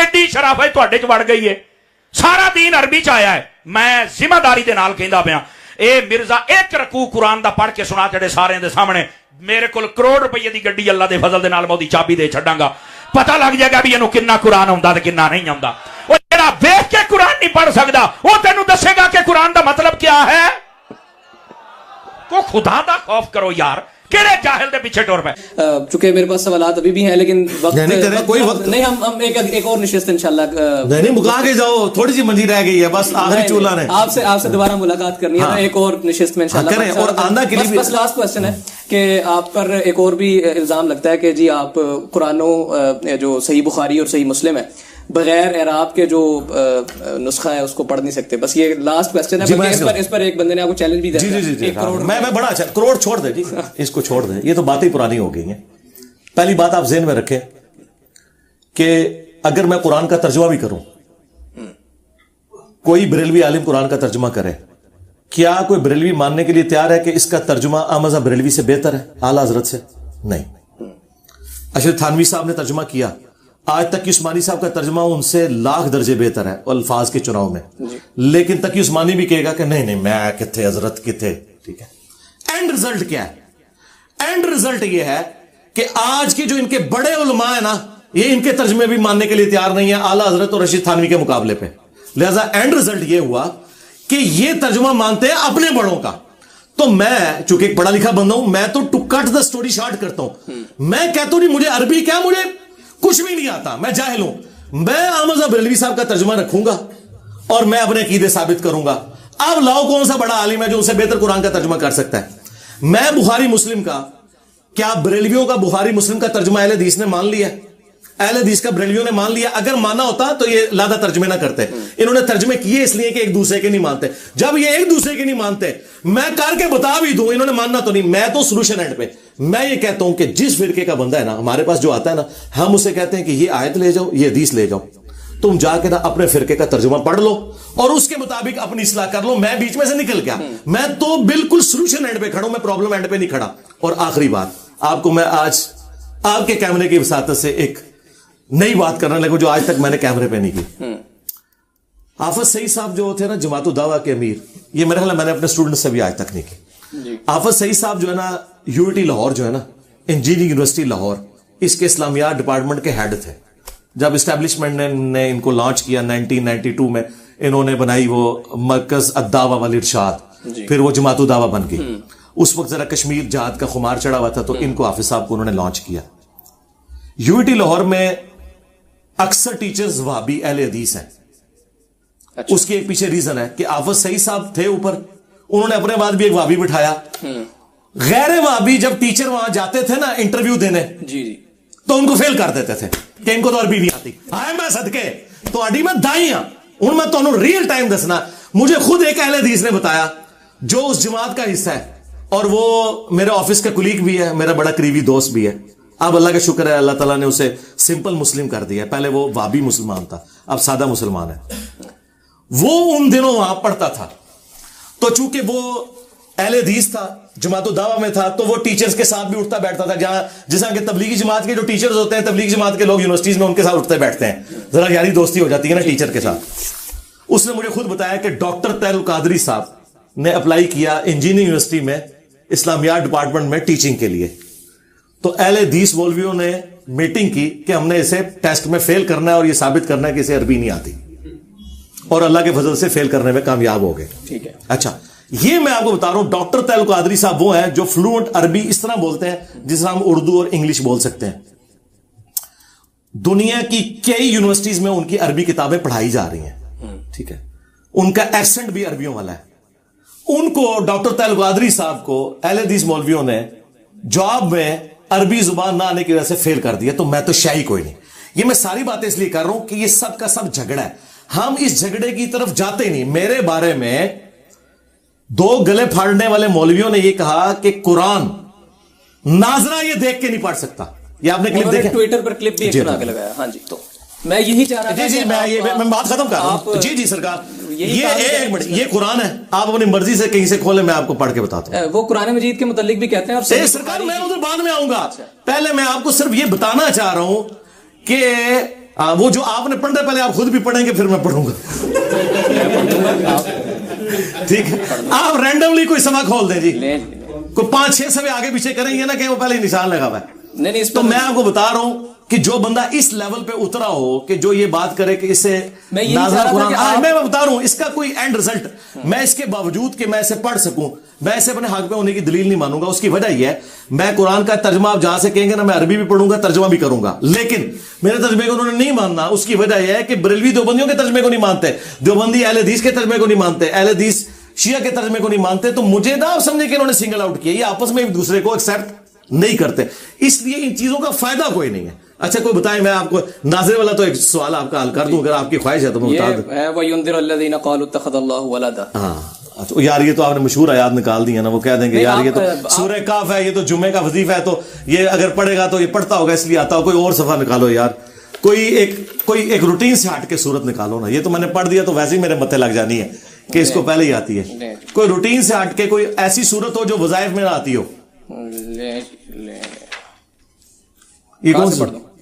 ایڈی شرافت تواڈے چ وڑ گئی ہے, سارا دین عربی چ آیا ہے. میں ذمہ داری دے نال کہندا پیا, اے مرزا ایک رکوع قرآن دا پڑھ کے سنا تیرے سارے دے سامنے, میرے کول کروڑ روپے دی گڈی اللہ دے فضل دے نال میں دی چابی دے چھڈاں گا, پتہ لگ جائے گا بھی اینو کنا قرآن آوندا تے کنا نہیں آوندا. او جڑا ویکھ کے قرآن نہیں پڑھ سکدا او تینوں دسے گا کہ قرآن دا مطلب کیا ہے. تو خدا دا خوف کرو یار, کیڑے جاہل دے پیچھے ٹور پے. چونکہ میرے پاس سوالات ابھی بھی ہیں لیکن وقت کوئی وقت نہیں, ہم ایک اور نشست انشاءاللہ نہیں مکا کے جاؤ, تھوڑی سی منزل رہ گئی ہے بس, آخری چولہا ہے. آپ سے دوبارہ ملاقات کرنی ہے ایک اور نشست میں انشاءاللہ. اور آندہ کے لیے بس لاسٹ کوسچن ہے کہ آپ پر ایک اور بھی الزام لگتا ہے کہ جی آپ قرآنوں جو صحیح بخاری اور صحیح مسلم ہے بغیر اعراب کے جو نسخہ ہے اس کو پڑھ نہیں سکتے. بس یہ لاسٹ کوسچن ہے, اس پر ایک بندے نے آپ کو چیلنج بھی دیا. جی میں بڑا اچھا, کروڑ چھوڑ دے جی, اس کو چھوڑ دیں, یہ تو باتیں پرانی ہو گئی ہیں. پہلی بات آپ ذہن میں رکھیں کہ اگر میں قرآن کا ترجمہ بھی کروں, کوئی بریلوی عالم قرآن کا ترجمہ کرے, کیا کوئی بریلوی ماننے کے لیے تیار ہے کہ اس کا ترجمہ احمد بریلوی سے بہتر ہے, اعلیٰ حضرت سے؟ نہیں. اشرف تھانوی صاحب نے ترجمہ کیا, آج تقی عثمانی صاحب کا ترجمہ ان سے لاکھ درجے بہتر ہے الفاظ کے چناؤ میں, لیکن تقی عثمانی بھی کہے گا کہ نہیں میں کتھے حضرت کتھے. ٹھیک ہے, اینڈ رزلٹ کیا ہے؟ اینڈ رزلٹ یہ ہے کہ آج کے جو ان کے بڑے علماء ہیں نا, یہ ان کے ترجمے بھی ماننے کے لیے تیار نہیں ہے اعلیٰ حضرت اور رشید تھانوی کے مقابلے پہ. لہذا اینڈ رزلٹ یہ ہوا کہ یہ ترجمہ مانتے ہیں اپنے بڑوں کا. تو میں چونکہ ایک پڑھا لکھا بندہ ہوں, میں تو to cut the story short کرتا ہوں. میں کہتا ہوں نہیں مجھے عربی کیا, مجھے کچھ بھی نہیں آتا, میں جاہل ہوں. میں احمد بریلوی صاحب کا ترجمہ رکھوں گا اور میں اپنے عقیدے ثابت کروں گا. اب لاؤ کون سا بڑا عالم ہے جو ان سے بہتر قرآن کا ترجمہ کر سکتا ہے. میں بخاری مسلم کا, کیا بریلویوں کا بخاری مسلم کا ترجمہ اہل حدیث نے مان لیا؟ اہل حدیث کا بریلویوں نے مان لیا. اگر مانا ہوتا تو یہ لادہ ترجمے نہ کرتے. انہوں نے ترجمے کیے اس لیے کہ ایک دوسرے کے نہیں مانتے. جب یہ ایک دوسرے کے نہیں مانتے, میں کر کے بتا بھی دوں, انہوں نے ماننا تو نہیں. میں تو سولوشن اینڈ پہ میں یہ کہتا ہوں کہ جس فرقے کا بندہ ہے نا ہمارے پاس جو آتا ہے نا, ہم اسے کہتے ہیں کہ یہ آیت لے جاؤ, یہ حدیث لے جاؤ, تم جا کے نا اپنے فرقے کا ترجمہ پڑھ لو اور اس کے مطابق اپنی اصلاح کر لو. میں بیچ میں سے نکل گیا, میں تو بالکل سولوشن اینڈ پہ کھڑا ہوں, میں پرابلم اینڈ پہ نہیں کھڑا. اور آخری بات, آپ کو میں آج آپ کے کیمرے کی وساطت سے ایک نئی بات کرنے لگوں جو آج تک میں نے کیمرے پہ نہیں کی. حافظ سعید صاحب جو تھے نا جماعت الدعوہ کے امیر, یہ میرے خیال میں نے اپنے اسٹوڈنٹ سے بھی آج تک نہیں کی. حافظ سعید صاحب جو ہے نا یو ٹی لاہور جو ہے نا انجینئرنگ یونیورسٹی لاہور, اس کے اسلامیات ڈپارٹمنٹ کے ہیڈ تھے. جب اسٹیبلشمنٹ نے ان کو لانچ کیا 1992 میں, انہوں نے بنائی وہ مرکز الدعوہ والارشاد, پھر وہ جماعت الدعوہ بن گئی. اس وقت ذرا کشمیر جہاد کا خمار چڑھا ہوا تھا تو ان کو حافظ صاحب کو انہوں نے لانچ کیا. یو ٹی لاہور میں اکثر ٹیچرز وہابی اہل حدیث ہیں. اس کی ایک پیچھے ریزن ہے کہ حافظ سعید صاحب تھے اوپر, انہوں نے اپنے بعد بھی ایک وہابی بٹھایا. غیر وہابی جب ٹیچر وہاں جاتے تھے نا انٹرویو دینے, تو ان کو فیل کر دیتے تھے کہ ان کو تو عربی نہیں آتی. آئے میں صدقے تو اڈی میں دائی ہاں, ان میں تو ریئل ٹائم دسنا. مجھے خود ایک اہل حدیث نے بتایا جو اس جماعت کا حصہ ہے, اور وہ میرے آفس کا کلیگ بھی ہے, میرا بڑا قریبی دوست بھی ہے. اب اللہ کا شکر ہے, اللہ تعالیٰ نے اسے سمپل مسلم کر دیا. پہلے وہ وابی مسلمان تھا, اب سادہ مسلمان ہے. وہ ان دنوں وہاں پڑھتا تھا, تو چونکہ وہ اہل حدیث تھا, جماعت الدعوہ میں تھا, تو وہ ٹیچرز کے ساتھ بھی اٹھتا بیٹھتا تھا. جہاں جیسا کہ تبلیغی جماعت کے جو ٹیچرز ہوتے ہیں, تبلیغی جماعت کے لوگ یونیورسٹیز میں ان کے ساتھ اٹھتے بیٹھتے ہیں, ذرا یاری دوستی ہو جاتی ہے نا ٹیچر کے ساتھ. اس نے مجھے خود بتایا کہ ڈاکٹر طاہر القادری صاحب نے اپلائی کیا انجینئرنگ یونیورسٹی میں اسلامیات ڈپارٹمنٹ میں ٹیچنگ کے لیے. تو اہل حدیث مولویوں نے میٹنگ کی کہ ہم نے اسے ٹیسٹ میں فیل کرنا ہے اور یہ ثابت کرنا ہے کہ اسے عربی نہیں آتی, اور اللہ کے فضل سے فیل کرنے میں کامیاب ہو گئے. ٹھیک ہے, اچھا یہ میں آپ کو بتا رہا ہوں, ڈاکٹر طاہر القادری صاحب وہ ہیں جو فلوئنٹ عربی اس طرح بولتے ہیں جس طرح ہم اردو اور انگلش بول سکتے ہیں. دنیا کی کئی یونیورسٹیز میں ان کی عربی کتابیں پڑھائی جا رہی ہیں. ٹھیک ہے, ان کا ایکسنٹ بھی عربیوں والا ہے. ان کو ڈاکٹر طاہر القادری صاحب کو اہل حدیث مولویوں نے جاب میں عربی زبان نہ آنے کی وجہ سے فیل کر دیا. تو میں تو شاہی کوئی نہیں. یہ میں ساری باتیں اس لیے کر رہا ہوں کہ یہ سب کا سب جھگڑا ہے, ہم اس جھگڑے کی طرف جاتے نہیں. میرے بارے میں دو گلے پھاڑنے والے مولویوں نے یہ کہا کہ قرآن ناظرہ یہ دیکھ کے نہیں پڑھ سکتا. یہ آپ نے کلپ دیکھا, ٹویٹر پر کلپ بھی ایک بنا کے لگایا. ہاں جی, تو میں یہی چاہ رہا تھا. جی میں بات ختم کر رہا ہوں. جی سرکار, یہ ایک منٹ, یہ قرآن ہے, آپ اپنی مرضی سے کہیں سے کھولیں, میں آپ کو پڑھ کے بتاتا ہوں. وہ قرآن مجید کے متعلق بھی کہتے ہیں. اور سرکار میں ادھر بعد میں آؤں گا, پہلے میں آپ کو صرف یہ بتانا چاہ رہا ہوں کہ वो जो आपने पढ़ना है पहले आप खुद भी पढ़ेंगे फिर मैं पढ़ूंगा। ठीक है, आप रैंडमली कोई सवा खोल दें जी, कोई 5-6 सवे आगे पीछे करेंगे ना कि वो पहले निशान लगा हुआ है। नहीं, तो मैं आपको बता रहा हूं कि जो बंदा इस लेवल पे उतरा हो कि जो ये बात करे कि इससे नाज़िल कुरान, मैं बता रहा हूं इसका कोई एंड रिजल्ट, मैं इसके बावजूद कि मैं इसे पढ़ सकूं, मैं इसे अपने हक में होने की दलील नहीं मानूंगा। उसकी वजह यह है, मैं कुरान का तर्जमा आप जहां से कहेंगे ना, मैं अरबी भी पढ़ूंगा, तर्जमा भी करूंगा, लेकिन मेरे तर्जमे को उन्होंने नहीं मानना। उसकी वजह यह है कि बरेलवी देवबंदियों के तर्जमे को नहीं मानते, देवबंदी अहले हदीस के तर्जमे को नहीं मानते, अहले हदीस शिया के तर्जमे को नहीं मानते। तो मुझे ना आप समझे कि इन्होंने सिंगल आउट किया, ये आपस में एक दूसरे को एक्सेप्ट नहीं करते, इसलिए इन चीजों का फायदा कोई नहीं है। अच्छा कोई बताए, मैं आपको नाज़िर वाला तो एक सवाल आपका हल कर दूं, अगर आपकी ख्वाहिश है तो मैं बता दूं। हाँ तो यार ये तो आपने मशहूर आयात निकाल दी है ना, वो कह देंगे यार ये तो सूरह काफ है, ये तो जुम्मे का वजीफा है, तो ये अगर पढ़ेगा तो ये पढ़ता होगा इसलिए आता हो। कोई और सफा निकालो यार, कोई एक रूटीन से हट के सूरत निकालो ना। ये तो मैंने पढ़ दिया तो वैसे ही मेरे मत्थे लग जानी है कि इसको पहले ही आती है। कोई रूटीन से हट के कोई ऐसी सूरत हो जो वज़ाइफ में ना आती हो। ये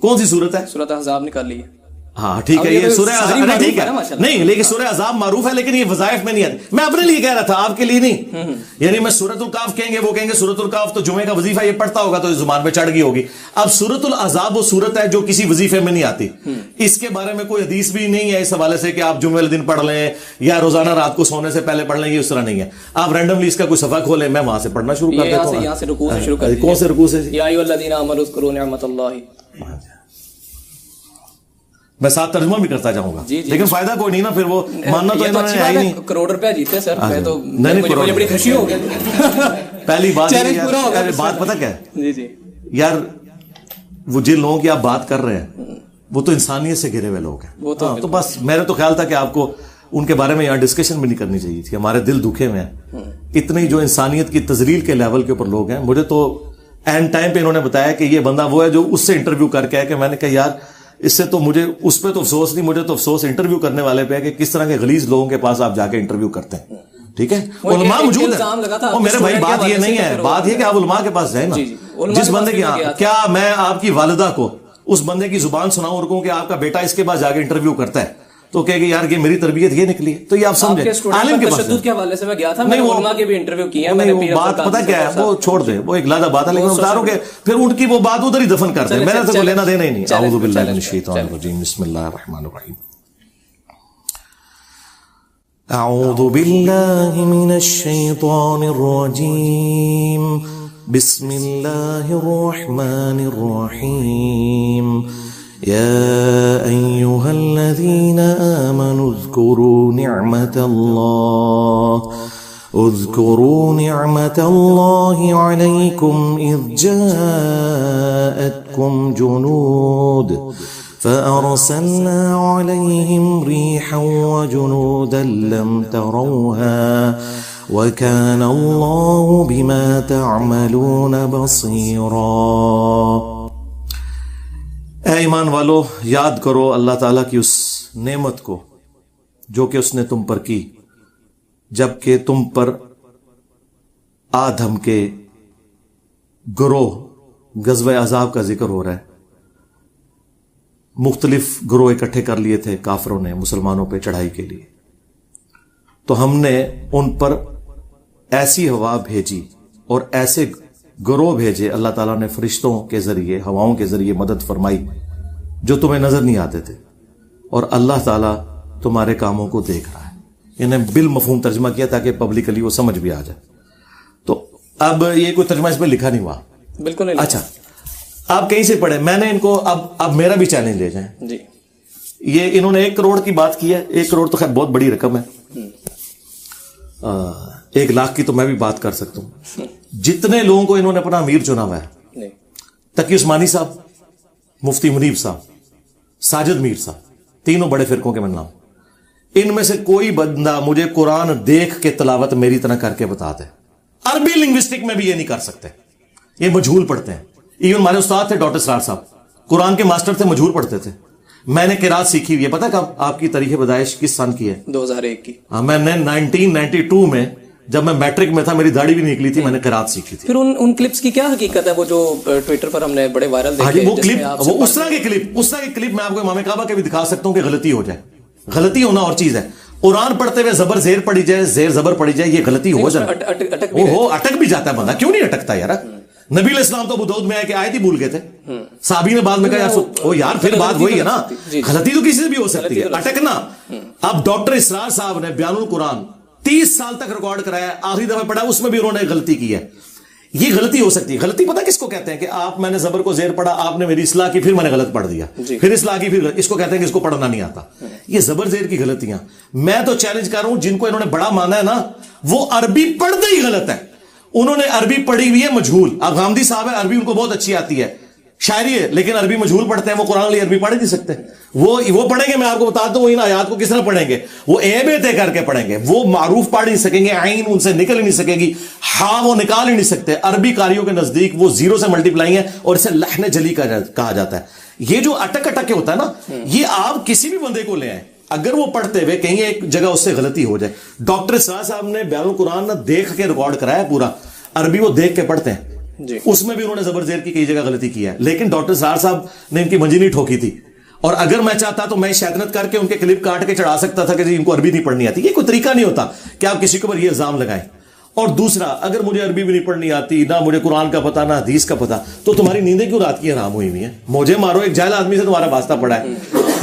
कौन सी सूरत है? सूरत अहज़ाब निकाल ली है। हाँ ठीक है, ये सूरह अज़ाब ठीक है, नहीं लेकिन सूरह अज़ाब मारूफ है, लेकिन ये वज़ाइफ में नहीं आती। मैं अपने लिए कह रहा था, आपके लिए नहीं। यानी मैं सूरतुल काफ कहेंगे, वो कहेंगे सूरतुल काफ तो जुमे का वजीफा ये पढ़ता होगा तो जुबान पे चढ़ गई होगी। अब सूरतुल अज़ाब वो सूरत है जो किसी वजीफे में नहीं आती, इसके बारे में कोई हदीस भी नहीं है इस हवाले से कि आप जुमे वाले दिन पढ़ लें या रोजाना रात को सोने से पहले पढ़ लें, ये उस तरह नहीं है। आप रैंडमली इसका कोई सफा खोलें, मैं वहां से पढ़ना शुरू कर देता हूं। यहाँ से रुकू से शुरू कर, कौन से रुकू से? या अय्युहल्लज़ीना आमनू उज़्कुरू निअमतल्लाहि। मैं साथ तर्जुमा भी करता जाऊंगा, लेकिन फायदा कोई नहीं ना, फिर वो मानना तो इन्होंने है ही नहीं। करोड़ रुपया जीते सर, मैं तो नहीं बड़ी खुशी हो गई। पहली बात बात पता क्या है जी यार, वो जिन लोगों की आप बात कर रहे हैं वो तो इंसानियत से घिरे हुए लोग हैं। वो तो बस मेरा तो ख्याल था कि आपको उनके बारे में यहाँ डिस्कशन भी नहीं करनी चाहिए थी। हमारे दिल दुखे हुए हैं, इतनी जो इंसानियत की तजलील के लेवल के ऊपर लोग हैं। मुझे तो एंड टाइम पे इन्होंने बताया कि ये बंदा वो है जो उससे इंटरव्यू करके है, कि मैंने कहा यार इससे तो मुझे उस पर तो अफसोस नहीं, मुझे तो अफसोस इंटरव्यू करने वाले पे है कि किस तरह के गलीज लोगों के पास आप जाके इंटरव्यू करते हैं। ठीक है, उलमा मौजूद है। और मेरे भाई बात ये नहीं है, बात ये कि आप उलमा के पास जाए ना। जिस बंदे की, क्या मैं आपकी वालिदा को उस बंदे की जुबान सुनाऊं और कहूं कि आपका बेटा इसके पास जाके इंटरव्यू करता है, तो कहेगी यार ये मेरी तरबियत ये निकली, तो ये आप समझे। आलिम के पास के हवाले से मैं गया था, मैंने उलमा के भी इंटरव्यू किया, मैंने बात पता क्या है, वो छोड़ दे, वो एक लादा बात है, लेकिन बता रहा हूं कि फिर उनकी वो बात उधर ही दफन कर दे, मेरा तो लेना देना ही नहीं। अऊज़ु बिल्लाहि मिनश शैतानिर रजीम, बिस्मिल्लाहिर रहमानिर रहीम। अऊज़ु बिल्लाहि मिनश शैतानिर रजीम, बिस्मिल्लाहिर रहमानिर रहीम। يا أيها الذين آمنوا اذكروا نعمة الله عليكم إذ جاءتكم جنود فأرسلنا عليهم ريحا وجنودا لم تروها وكان الله بما تعملون بصيرا۔ اے ایمان والو، یاد کرو اللہ تعالیٰ کی اس نعمت کو جو کہ اس نے تم پر کی جبکہ تم پر آدم کے گروہ غزوہ احزاب کا ذکر ہو رہا ہے۔ مختلف گروہ اکٹھے کر لیے تھے کافروں نے مسلمانوں پہ چڑھائی کے لیے، تو ہم نے ان پر ایسی ہوا بھیجی اور ایسے گروہ بھیجے، اللہ تعالیٰ نے فرشتوں کے ذریعے، ہواؤں کے ذریعے مدد فرمائی جو تمہیں نظر نہیں آتے تھے، اور اللہ تعالیٰ تمہارے کاموں کو دیکھ رہا ہے۔ انہیں بالمفہوم ترجمہ کیا تاکہ پبلکلی وہ سمجھ بھی آ جائے۔ تو اب یہ کوئی ترجمہ اس پہ لکھا نہیں ہوا، بالکل نہیں۔ اچھا آپ کہیں سے پڑھے، میں نے ان کو اب میرا بھی چیلنج لے جائیں جی۔ یہ انہوں نے 1 کروڑ کی بات کی ہے، 1 کروڑ تو خیر بہت بڑی رقم ہے، 1 لاکھ کی تو میں بھی بات کر سکتا ہوں۔ جتنے لوگوں کو انہوں نے اپنا امیر چنا ہوا ہے، تقی عثمانی صاحب، مفتی منیب صاحب، ساجد میر صاحب، تینوں بڑے فرقوں کے میں نام، ان میں سے کوئی بندہ مجھے قرآن دیکھ کے تلاوت میری طرح کر کے بتا دے۔ عربی لنگوسٹک میں بھی یہ نہیں کر سکتے، یہ مجہول پڑھتے ہیں۔ ایون ہمارے استاد تھے ڈاکٹر سرار صاحب، قرآن کے ماسٹر تھے، مجہول پڑھتے تھے۔ میں نے قرات سیکھی ہوئی ہے، پتہ کب آپ کی تاریخ پیدائش کس سن کی ہے؟ 2001 کی۔ ہاں، میں نے 1992 میں जब मैं मैट्रिक में था, मेरी दाढ़ी भी नहीं निकली थी, मैंने किरात सीखी थी। फिर उन क्लिप्स की क्या हकीकत है, वो जो ट्विटर पर हमने बड़े वायरल देखे? वो क्लिप, वो उस तरह के क्लिप मैं आपको इमाम काबा के भी दिखा सकता हूं कि गलती हो जाए। गलती होना और चीज है, कुरान पढ़ते हुए जबर जेर पड़ी जाए, जेर जबर पड़ी जाए, ये गलती हो जाए। अटक भी जाता है बंदा, क्यों नहीं अटकता यार? नबी इस्लाम तो अबू दाऊद में आया कि आयत ही भूल गए थे, साहबी ने बाद में कहा यार फिर बात वही है ना, गलती तो किसी से भी हो सकती है, अटकना। अब डॉक्टर इसरार साहब ने बयानुल कुरान 30 साल तक रिकॉर्ड कराया, आखिरी दफा पढ़ा उसमें भी उन्होंने गलती की है। ये गलती हो सकती है। गलती पता किसको कहते हैं कि मैंने जबर को जेर पढ़ा, आपने मेरी इस्लाह की, फिर मैंने गलत पढ़ दिया, फिर इस्लाह की, फिर इसको कहते हैं कि इसको पढ़ना नहीं आता। ये जबर जेर की गलतियां मैं तो चैलेंज कर रहा हूं, जिनको इन्होंने बड़ा माना है ना, वो अरबी पढ़ते ही गलत है। उन्होंने अरबी पढ़ी हुई है मजहूल। अब गामदी साहब है, अरबी उनको बहुत अच्छी आती है, शायरी है, लेकिन अरबी मजहूल पढ़ते हैं, वो कुरान लिए अरबी पढ़ नहीं सकते। वो पढ़ेंगे, मैं आपको बताता हूं इन आयात को किस तरह पढ़ेंगे, वो ए तय करके पढ़ेंगे, वो मारूफ पढ़ नहीं सकेंगे, आइन उनसे निकल ही नहीं सकेगी, हाँ वो निकाल ही नहीं सकते। अरबी कारियों के नजदीक वो जीरो से मल्टीप्लाई है और इसे लहने जली कहा जाता है। ये जो अटक के होता है ना, ये आप किसी भी बंदे को ले आए, अगर वो पढ़ते हुए कहीं एक जगह उससे गलती हो जाए। डॉक्टर इसरार साहब ने बयानुल कुरान ना देख के रिकॉर्ड कराया पूरा, अरबी वो देख के पढ़ते हैं, उसमें भी उन्होंने जबर जेर की कई जगह गलती की है, लेकिन डॉक्टर इसरार साहब ने इनकी मंजी नहीं ठोकी थी। और अगर मैं चाहता तो मैं शैतानत करके उनके क्लिप काट के चढ़ा सकता था कि जी इनको अरबी नहीं पढ़नी आती। ये कोई तरीका नहीं होता कि आप किसी के ऊपर ये इल्जाम लगाएं। और दूसरा, अगर मुझे अरबी भी नहीं पढ़नी आती, ना मुझे कुरान का पता, ना हदीस का पता, तो तुम्हारी नींदें क्यों रात की हराम हुई हुई है? मुझे मारो, एक जाहिल आदमी से तुम्हारा वास्ता पड़ा है,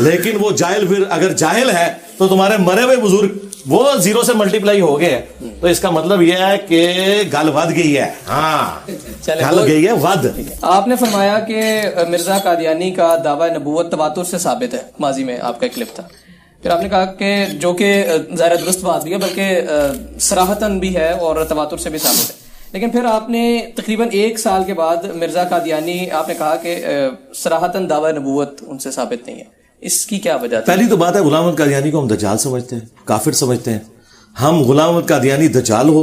लेकिन वो जाहिल फिर अगर जाहिल है तो तुम्हारे मरे हुए बुजुर्ग वो जीरो से मल्टीप्लाई हो गए, तो इसका मतलब यह है कि गल वध गई है। हाँ, गल गई है वध। आपने फरमाया कि मिर्जा कादियानी का दावा नबूवत तवातुर से साबित है, माजी में आपका एक क्लिप था। फिर आपने कहा कि जो कि ज़ाहिर दुरुस्त बात भी है, बल्कि सराहतन भी है और तवातुर से भी साबित है। लेकिन फिर आपने तकरीबन 1 साल के बाद मिर्जा कादियानी, आपने कहा कि सराहतन दावा नबूवत उनसे साबित नहीं है, इसकी क्या वजह? पहली तो बात है, गुलाम अहमद कादियानी को हम दज्जाल समझते हैं, काफिर समझते हैं। हम गुलाम अहमद कादियानी दज्जाल हो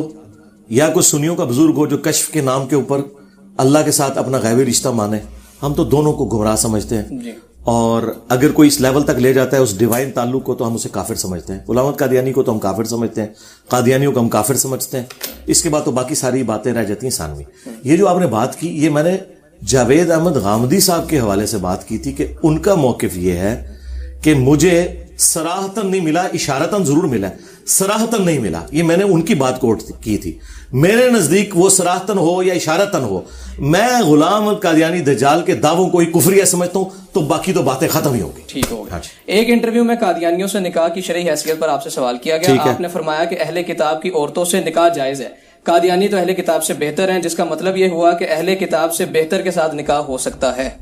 या कोई सुन्नियों का बुजुर्ग हो जो कश्फ के नाम के ऊपर अल्लाह के साथ अपना गैबी रिश्ता माने, हम तो दोनों को गुमराह समझते हैं। और अगर कोई इस लेवल तक ले जाता है उस डिवाइन ताल्लुक को, तो हम उसे काफिर समझते हैं। गुलाम अहमद कादियानी को तो हम काफिर समझते हैं, कादियानियों को हम काफिर समझते हैं। इसके बाद तो बाकी सारी बातें रह जाती हैं सानवी। ये जो आपने बात की, ये मैंने जावेद अहमद गामदी साहब के हवाले से बात की थी कि उनका मौकिफ ये है कि मुझे सराहतन नहीं मिला, इशारतन जरूर मिला, सराहतन नहीं मिला। ये मैंने उनकी बात कोट की थी। मेरे नजदीक वो सराहतन हो या इशारतन हो, मैं गुलाम कादियानी दज्जाल के दावों को ही कुफरिया समझता हूं, तो बाकी तो बातें खत्म ही होंगी। ठीक हो गया। एक इंटरव्यू में कादियानियों से निकाह की शरई हैसियत पर आपसे सवाल किया गया, आपने फरमाया कि अहले किताब की औरतों से निकाह जायज है, कादियानी तो अहले किताब से बेहतर हैं, जिसका मतलब ये हुआ कि अहले किताब से बेहतर के साथ निकाह हो सकता है।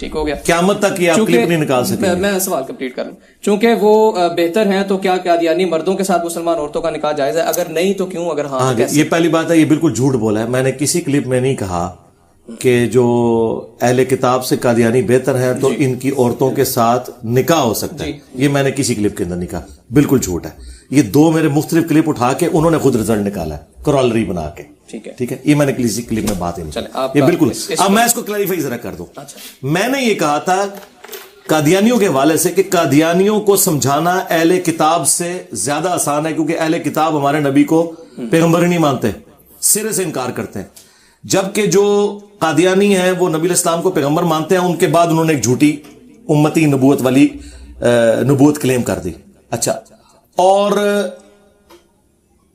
ठीक हो गया। क़यामत तक ये आप क्लिप नहीं निकाल सकते। मैं सवाल कंप्लीट कर लूं। चूंकि वो बेहतर हैं, तो क्या कादियानी मर्दों के साथ मुसलमान औरतों का निकाह जायज है? अगर नहीं तो क्यों? अगर हाँ, ये पहली बात है, ये बिल्कुल झूठ बोला है। मैंने किसी क्लिप में नहीं कहा कि जो अहले किताब से कादियानी बेहतर है तो इनकी औरतों के साथ निकाह हो सकता है। ये मैंने किसी क्लिप के अंदर नहीं कहा, बिल्कुल झूठ है। ये 2 मेरे मुख्तलिफ क्लिप उठा के उन्होंने खुद रिजल्ट निकाला है, क्रॉलरी बना के। ठीक है, ये मैंने किसी क्लिप में बात ही नहीं, ये बिल्कुल। अब मैं इसको क्लैरिफाई जरा कर दूं। मैंने ये कहा था कादियानियों के हवाले से कि कादियानियों को समझाना अहले किताब से ज्यादा आसान है, क्योंकि अहले किताब हमारे नबी को पैगंबर ही नहीं मानते, सिरे से इनकार करते हैं। जबकि जो कादियानी है वो नबी इस्लाम को पैगंबर मानते हैं। उनके बाद उन्होंने एक झूठी उम्मती नबूवत वाली नबूवत क्लेम कर दी। अच्छा, और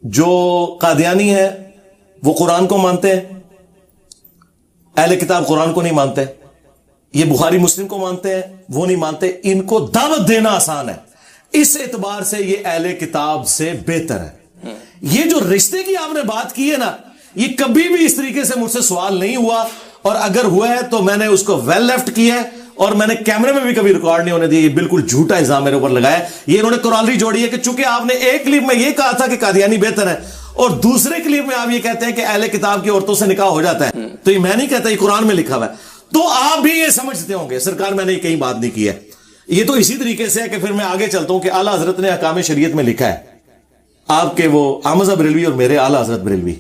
जो कादियानी है वो कुरान को मानते हैं, अहले किताब कुरान को नहीं मानते। ये बुखारी मुस्लिम को मानते हैं, वो नहीं मानते। इनको दावत देना आसान है, इस एतबार से ये अहले किताब से बेहतर है। ये जो रिश्ते की आपने बात की है ना, ये कभी भी इस तरीके से मुझसे सवाल नहीं हुआ, और अगर हुआ है तो मैंने उसको वेल लेफ्ट किया है, और मैंने कैमरे में भी कभी रिकॉर्ड नहीं होने दिया। ये बिल्कुल झूठा इल्जाम मेरे ऊपर लगाया। ये इन्होंने क्रॉलरी जोड़ी है कि चूंकि आपने एक क्लिप में ये कहा था कि कादियानी बेहतर है, और दूसरे क्लिप में आप ये कहते हैं कि अहले किताब की औरतों से निकाह हो जाता है, तो ये मैं नहीं कहता, ये कुरान में लिखा हुआ है। तो आप भी ये समझते होंगे, सरकार मैंने कहीं बात नहीं की है। ये तो इसी तरीके से है कि फिर मैं आगे चलता हूं कि आला हजरत ने अहकाम शरीयत में लिखा है, आपके वो आमजा बरेलवी और मेरे आला हजरत बरेलवी,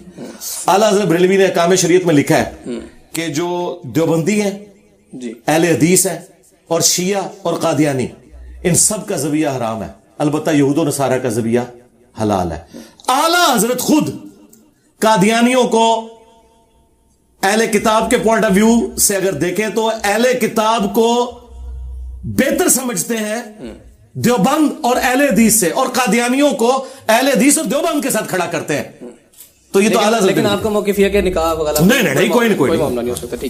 आला हजरत बरेलवी ने अहकाम शरीयत में लिखा है कि जो देवबंदी है, अहले हदीस है, और शिया और कादियानी, इन सब का ज़बिया हराम है, अलबत्ता यहूद और नसारा का ज़बिया हलाल है। आला हजरत खुद कादियानियों को अहले किताब के पॉइंट ऑफ व्यू से अगर देखें तो अहले किताब को बेहतर समझते हैं देवबंद और अहले हदीस से, और कादियानियों को अहले हदीस और देवबंद के साथ खड़ा करते हैं। तो ये तो आला, लेकिन आपका मौक़िफ़ ये है कि निकाह वगैरह नहीं कोई मामला नहीं हो सकता। ठीक।